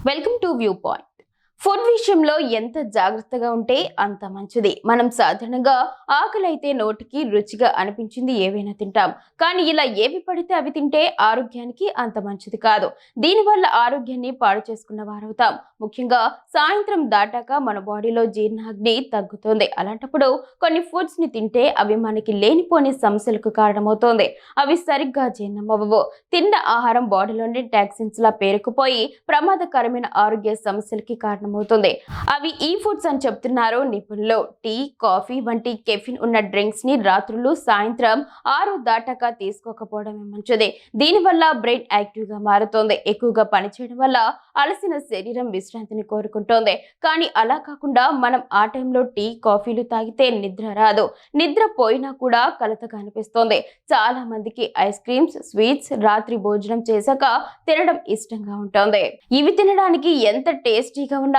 Welcome to view point. Food విషయంలో ఎంత జాగ్రత్తగా ఉంటే అంత మంచిది. మనం సాధారణంగా ఆకలి అయితే నోటికి రుచిగా అనిపించింది ఏవైనా తింటాం. కానీ ఇలా ఏవి పడితే అవి తింటే ఆరోగ్యానికి అంత మంచిది కాదు. దీనివల్ల ఆరోగ్యాన్ని పాడు చేసుకున్న వారవుతాం. ముఖ్యంగా సాయంత్రం దాటాక మన బాడీలో జీర్ణాగ్ని తగ్గుతుంది. అలాంటప్పుడు కొన్ని ఫుడ్స్ ని తింటే అవి మనకి లేనిపోని సమస్యలకు కారణమవుతోంది. అవి సరిగ్గా జీర్ణమవ్వవు. తిన్న ఆహారం బాడీలోని టాక్సిన్స్ లా పేరుకుపోయి ప్రమాదకరమైన ఆరోగ్య సమస్యలకి కారణమవుతుంది. అవి ఈ ఫుడ్స్ అని చెప్తున్నారు నిపుణులు. టీ, కాఫీ వంటి కెఫిన్ ఉన్న డ్రింక్స్ ని రాత్రులు, సాయంత్రం 6 దాటాక తీసుకోకపోవడమే మంచిది. దీనివల్ల బ్రెయిన్ యాక్టివ్ గా మారుతోంది. ఎక్కువగా పనిచేయడం వల్ల అలసిన శరీరం విశ్రాంతిని కోరుకుంటోంది. కానీ అలా కాకుండా మనం ఆ టైంలో టీ, కాఫీలు తాగితే నిద్ర రాదు. నిద్ర పోయినా కూడా కలతగా అనిపిస్తోంది. చాలా మందికి ఐస్ క్రీమ్స్, స్వీట్స్ రాత్రి భోజనం చేశాక తినడం ఇష్టంగా ఉంటుంది. ఇవి తినడానికి ఎంత టేస్టీగా ఉన్నా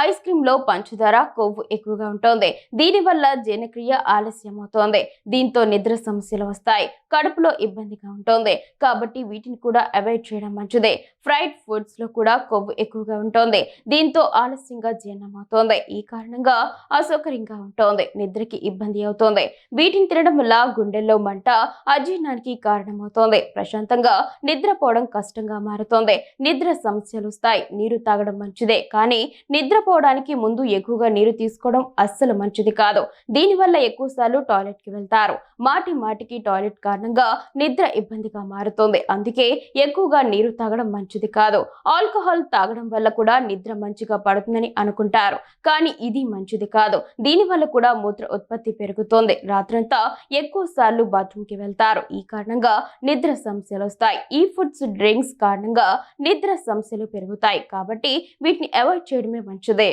ఐస్ క్రీమ్ లో పంచదార, కొవ్వు ఎక్కువగా ఉంటుంది. దీనివల్ల జీర్ణక్రియ ఆలస్యం అవుతోంది. దీంతో నిద్ర సమస్యలు వస్తాయి. కడుపులో ఇబ్బందిగా ఉంటుంది. కాబట్టి వీటిని కూడా అవాయిడ్ చేయడం మంచిదే. ఫ్రైడ్ ఫుడ్స్ లో కూడా కొవ్వు ఎక్కువగా ఉంటుంది. దీంతో ఆలస్యంగా జీర్ణం అవుతోంది. ఈ కారణంగా అసౌకర్యంగా ఉంటుంది. నిద్రకి ఇబ్బంది అవుతోంది. వీటిని తినడం వల్ల గుండెల్లో మంట, అజీర్ణానికి కారణమవుతోంది. ప్రశాంతంగా నిద్రపోవడం కష్టంగా మారుతోంది. నిద్ర సమస్యలు వస్తాయి. నీరు తాగడం మంచిదే, కానీ నిద్రపోవడానికి ముందు ఎక్కువగా నీరు తీసుకోవడం అస్సలు మంచిది కాదు. దీనివల్ల ఎక్కువసార్లు టాయిలెట్ కి వెళ్తారు. మాటి మాటికి టాయిలెట్ కారణంగా నిద్ర ఇబ్బందిగా మారుతుంది. అందుకే ఎక్కువగా నీరు తాగడం మంచిది కాదు. ఆల్కహాల్ తాగడం వల్ల కూడా నిద్ర మంచిగా పడుతుందని అనుకుంటారు, కానీ ఇది మంచిది కాదు. దీనివల్ల కూడా మూత్ర ఉత్పత్తి పెరుగుతోంది. రాత్రంతా ఎక్కువ సార్లు బాత్రూమ్ కి వెళ్తారు. ఈ కారణంగా నిద్ర సమస్యలు వస్తాయి. ఈ ఫుడ్స్, డ్రింక్స్ కారణంగా నిద్ర సమస్యలు పెరుగుతాయి. కాబట్టి వీటిని అవాయిడ్ చేయడమే మంచిదే.